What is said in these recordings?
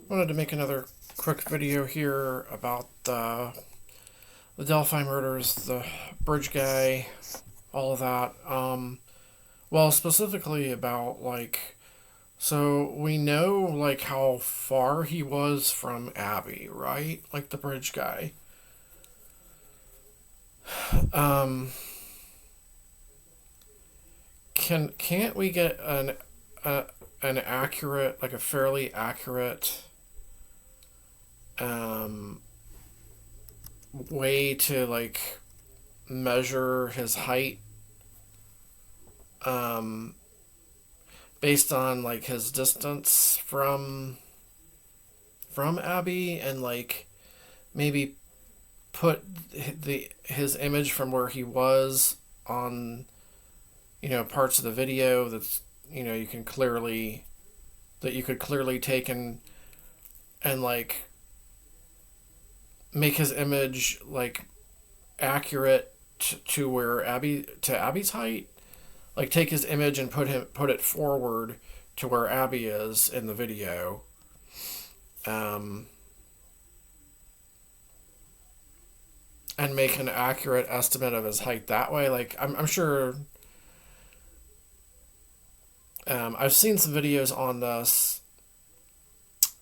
Wanted to make another quick video here about the Delphi murders, the bridge guy, all of that. Well, specifically about so we know how far he was from Abby, right? Like the bridge guy. Um, can't we get an accurate, like a fairly accurate um way to measure his height um based on his distance from Abby, and maybe put his image from where he was on parts of the video that's you can clearly that you could clearly take and make his image accurate to where Abby's height. Like take his image and put it forward to where Abby is in the video. Um, and make an accurate estimate of his height that way. I'm sure I've seen some videos on this,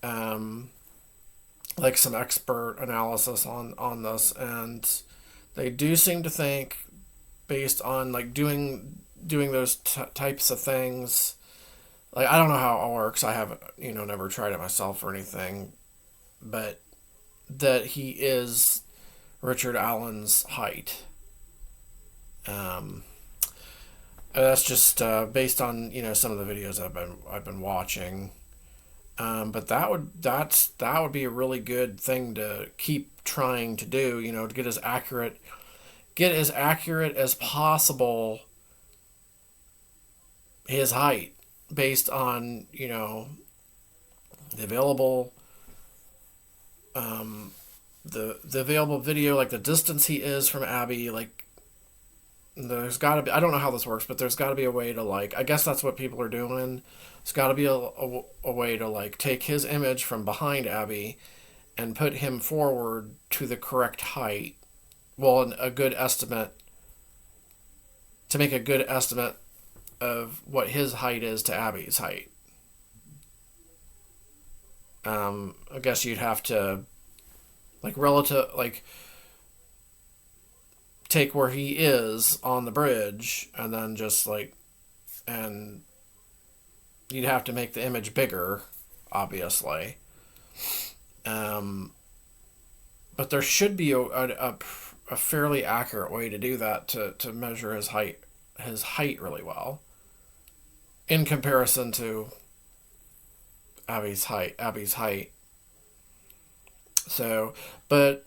um, like some expert analysis on this, and they do seem to think, based on doing those types of things. I don't know how it works. I haven't never tried it myself or anything, but that he is Richard Allen's height. Um, and that's just based on some of the videos I've been watching. But that would be a really good thing to keep trying to do. To get as accurate as possible his height based on the available the available video, like the distance he is from Abby. There's got to be, I don't know how this works, but there's got to be a way to I guess that's what people are doing. There's got to be a way to take his image from behind Abby and put him forward to the correct height. Well, a good estimate, to make a good estimate of what his height is to Abby's height. I guess you'd have to relative take where he is on the bridge, and then just and you'd have to make the image bigger, obviously. Um, but there should be a fairly accurate way to do that, to measure his height really well in comparison to Abby's height. So, but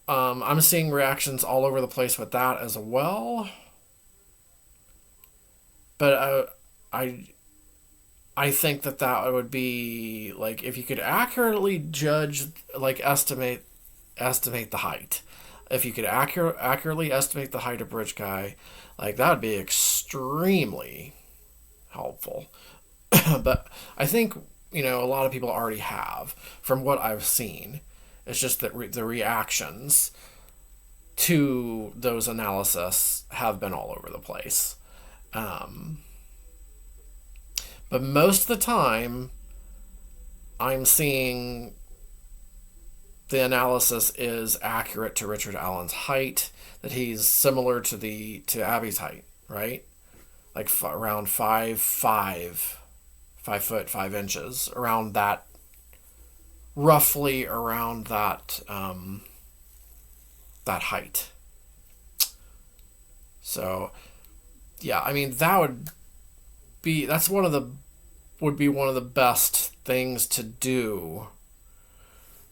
I'm seeing reactions all over the place with that as well. But I think that would be if you could accurately judge, estimate the height. If you could accurately estimate the height of Bridge Guy, that would be extremely helpful. But I think a lot of people already have, from what I've seen. It's just that the reactions to those analysis have been all over the place. Um, but most of the time, I'm seeing the analysis is accurate to Richard Allen's height, that he's similar to Abby's height, right? Around 5'5", 5'5", around that, roughly around that height. So yeah, I mean that's would be one of the best things to do,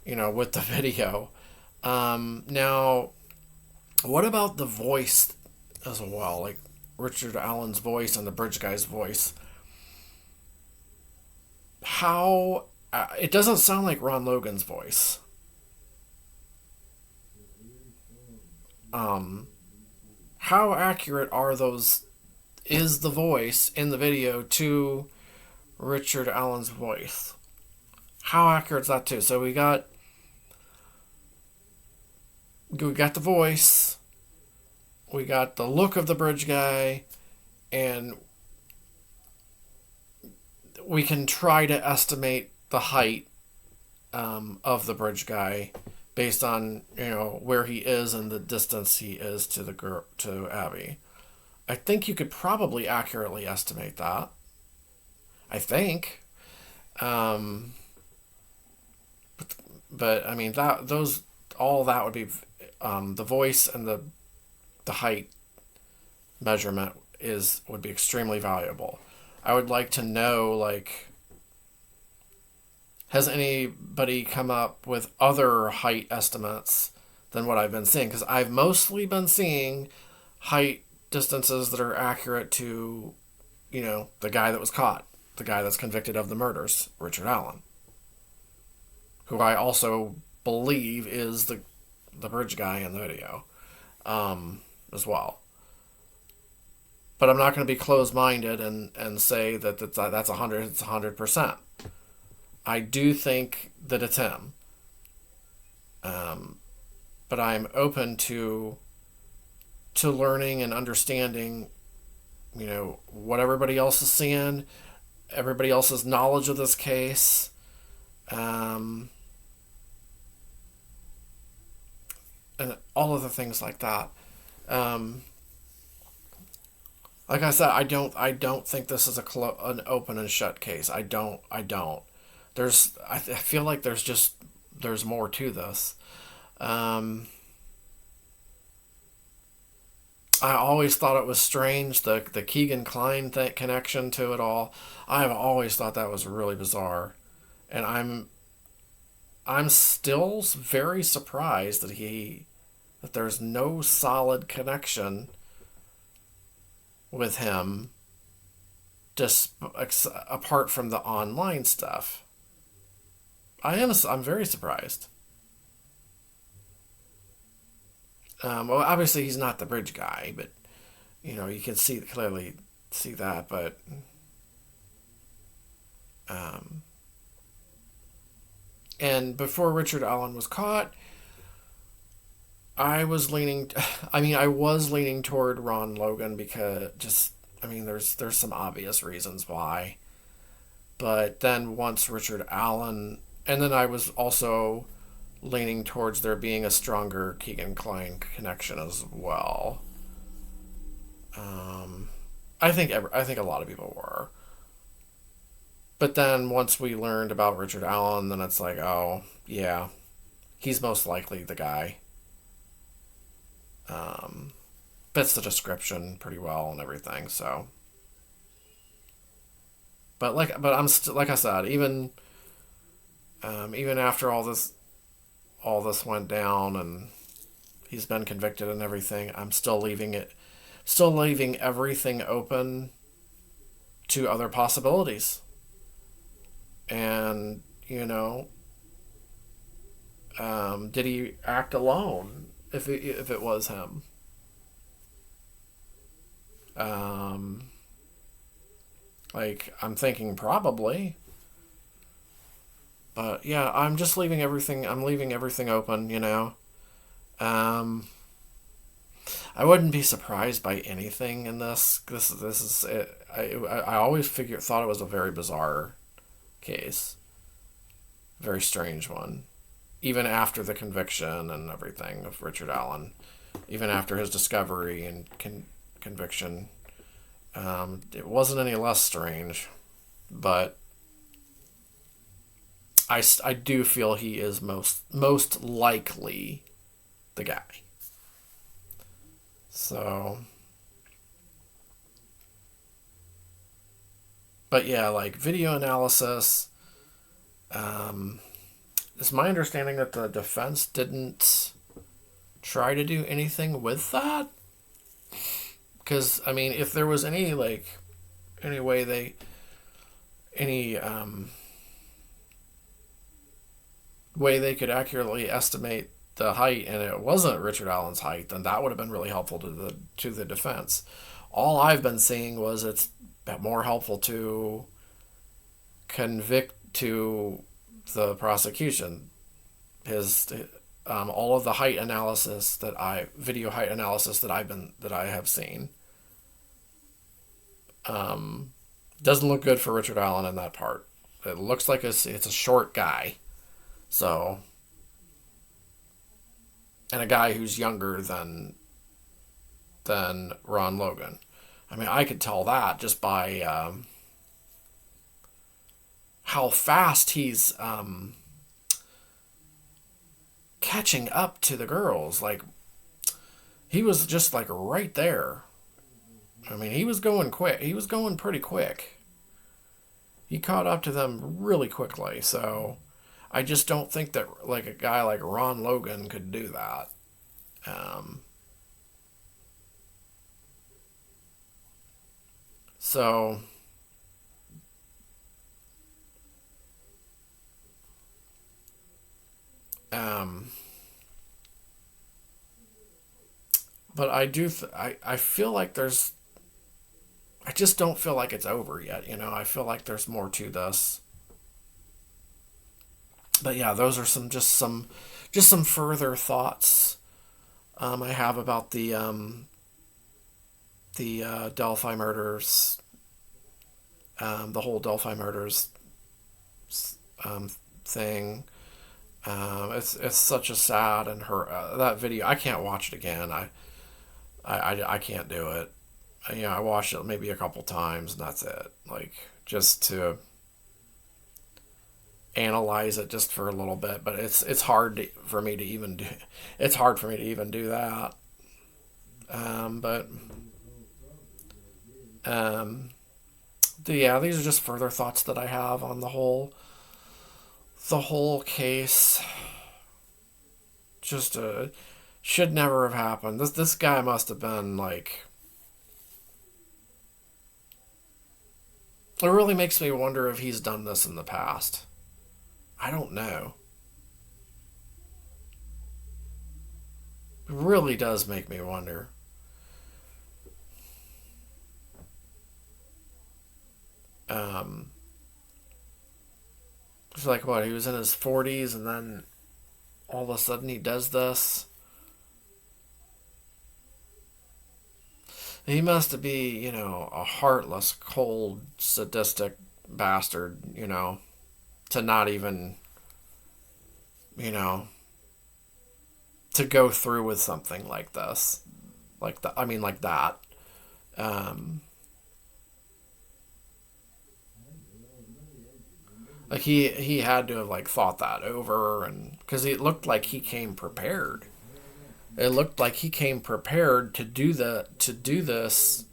with the video. Now, what about the voice as well? Richard Allen's voice and the bridge guy's voice. How it doesn't sound like Ron Logan's voice. Um, how accurate are those? Is the voice in the video to Richard Allen's voice? how accurate is that too? So we got the voice, we got the look of the bridge guy, and we can try to estimate the height of the bridge guy based on where he is and the distance he is to the girl to Abby. I think you could probably accurately estimate that. I think, um, but I mean that those all that would be the voice and the height measurement is would be extremely valuable. I would like to know, like, has anybody come up with other height estimates than what I've been seeing? Because I've mostly been seeing height distances that are accurate to, the guy that was caught, the guy that's convicted of the murders, Richard Allen, who I also believe is the bridge guy in the video, as well. But I'm not going to be closed-minded and say that's 100. It's 100%. I do think that it's him, but I'm open to learning and understanding, what everybody else is seeing, everybody else's knowledge of this case, and all of the things like that. Like I said, I don't think this is an open and shut case. I don't. I feel like there's more to this. Um, I always thought it was strange, the Keegan Klein connection to it all. I've always thought that was really bizarre, and I'm still very surprised that there's no solid connection with him, just apart from the online stuff. I'm very surprised. Well, obviously he's not the bridge guy, but you can clearly see that. But um, and before Richard Allen was caught, I was leaning. I mean, I was leaning toward Ron Logan because there's some obvious reasons why. But then once Richard Allen, and then I was also leaning towards there being a stronger Keegan Klein connection as well. I think a lot of people were. But then once we learned about Richard Allen, then it's like, oh yeah, he's most likely the guy. Fits the description pretty well and everything. So, but I'm still, like I said, even after all this went down and he's been convicted and everything, I'm still leaving everything open to other possibilities. And did he act alone? If it was him, like, I'm thinking probably. But yeah, I'm just leaving everything. I'm leaving everything open. Um, I wouldn't be surprised by anything in this. This is it. I always thought it was a very bizarre case, very strange one. Even after the conviction and everything of Richard Allen, even after his discovery and conviction, it wasn't any less strange. But I do feel he is most likely the guy. So, but yeah, like video analysis. It's my understanding that the defense didn't try to do anything with that. Because if there was any way any way they could accurately estimate the height, and it wasn't Richard Allen's height, then that would have been really helpful to the defense. All I've been seeing was it's more helpful to convict to the prosecution. His all of the height analysis video height analysis that I have seen, doesn't look good for Richard Allen in that part. It looks like it's a short guy, so, and a guy who's younger than Ron Logan. I mean, I could tell that just by how fast he's catching up to the girls. Like, he was just like right there. I mean, he was going quick. He was going pretty quick. He caught up to them really quickly. So I just don't think that like a guy like Ron Logan could do that. So um, but I feel like I just don't feel like it's over yet. I feel like there's more to this. But yeah, those are some further thoughts I have about the Delphi murders, the whole Delphi murders um, thing. It's such a sad and her that video. I can't watch it again. I can't do it. I watched it maybe a couple times and that's it. Like, just to analyze it just for a little bit, but it's hard for me to even do. It's hard for me to even do that. But um, yeah, these are just further thoughts that I have on the whole case. Just should never have happened. This guy must have been like. It really makes me wonder if he's done this in the past. I don't know. It really does make me wonder. Um, it's like what, he was in his 40s and then all of a sudden he does this. He must be, a heartless, cold, sadistic bastard, to not even, you know, to go through with something like this. Like that. I mean, like that. Um, like he had to have like thought that over, and because it looked like he came prepared. It looked like he came prepared to do this.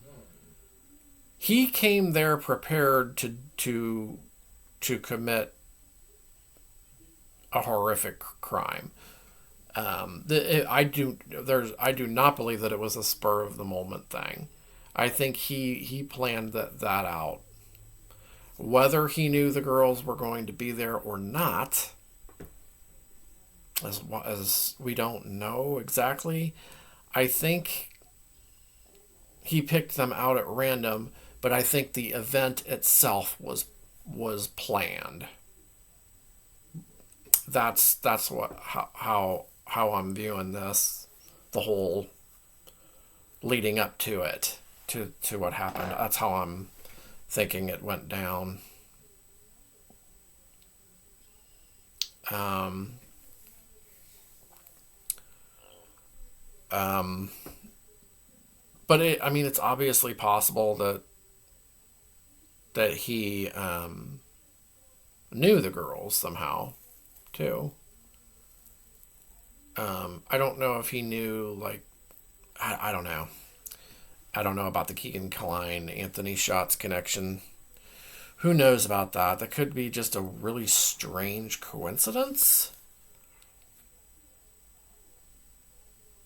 He came there prepared to commit a horrific crime. I do not believe that it was a spur of the moment thing. I think he planned that out. Whether he knew the girls were going to be there or not, as we don't know exactly. I think he picked them out at random, but I think the event itself was planned. That's what how I'm viewing this, the whole leading up to it, to what happened. That's how I'm thinking it went down. Um, um, but I mean, it's obviously possible that he knew the girls somehow, too. I don't know if he knew, like, I don't know. I don't know about the Keegan Kline Anthony Shots connection. Who knows about that? That could be just a really strange coincidence.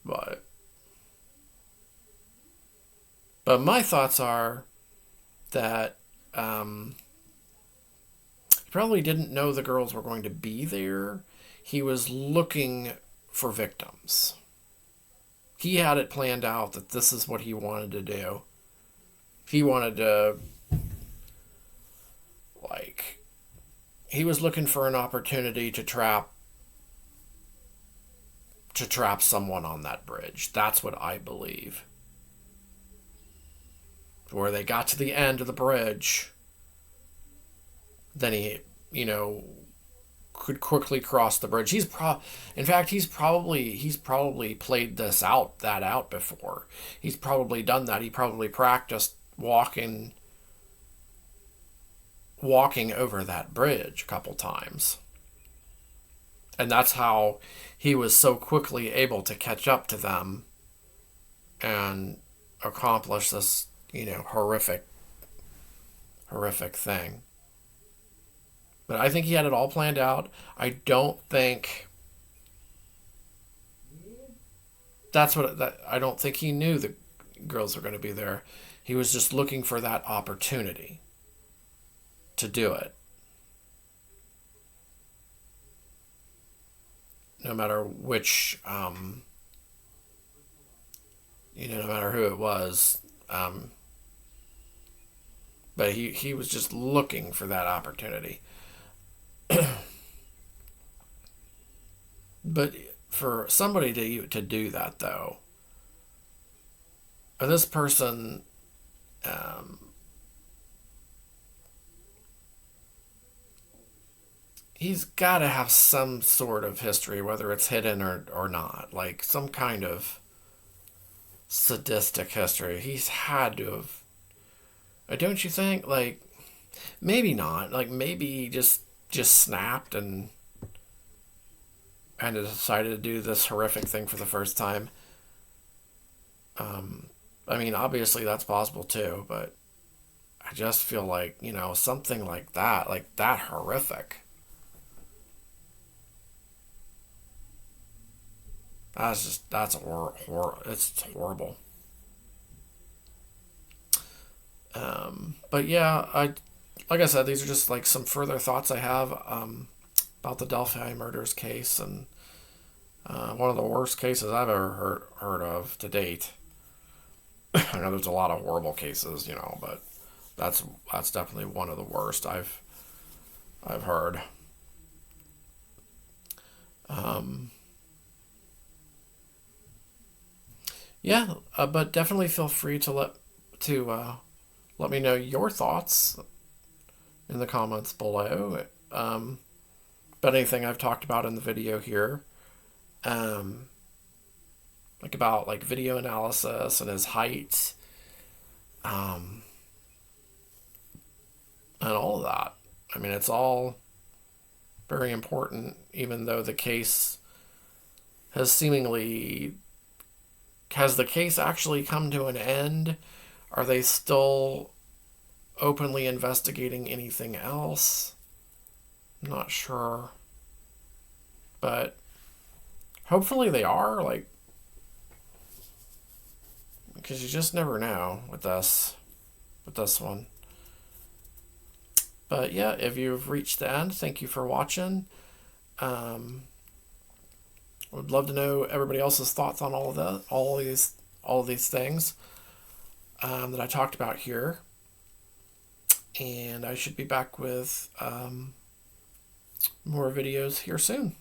But my thoughts are that he probably didn't know the girls were going to be there. He was looking for victims. He had it planned out that this is what he wanted to do. He wanted to, like, he was looking for an opportunity to trap someone on that bridge. That's what I believe. Where they got to the end of the bridge, then he, could quickly cross the bridge. In fact, he's probably played that out before. He's probably done that. He probably practiced walking over that bridge a couple times. And that's how he was so quickly able to catch up to them and accomplish this, horrific thing. But I think he had it all planned out. I don't think I don't think he knew the girls were going to be there. He was just looking for that opportunity to do it. No matter which, no matter who it was. But he was just looking for that opportunity. But for somebody to do that, though, this person, he's got to have some sort of history, whether it's hidden or not, like some kind of sadistic history. He's had to have. Don't you think? Like, maybe not. Like, maybe he just snapped and decided to do this horrific thing for the first time. I mean, obviously that's possible too, but I just feel like, something like that horrific. It's horrible. But yeah, like I said, these are just like some further thoughts I have about the Delphi murders case, and one of the worst cases I've ever heard of to date. I know there's a lot of horrible cases, but that's definitely one of the worst I've heard. Yeah, but definitely feel free to let me know your thoughts in the comments below. About anything I've talked about in the video here. Like about like video analysis and his height. And all of that. I mean, it's all very important, even though the case has the case actually come to an end? Are they still openly investigating anything else? I'm not sure. But hopefully they are, like, because you just never know with this one. But yeah, if you've reached the end, thank you for watching. I would love to know everybody else's thoughts on all of these things that I talked about here. And I should be back with more videos here soon.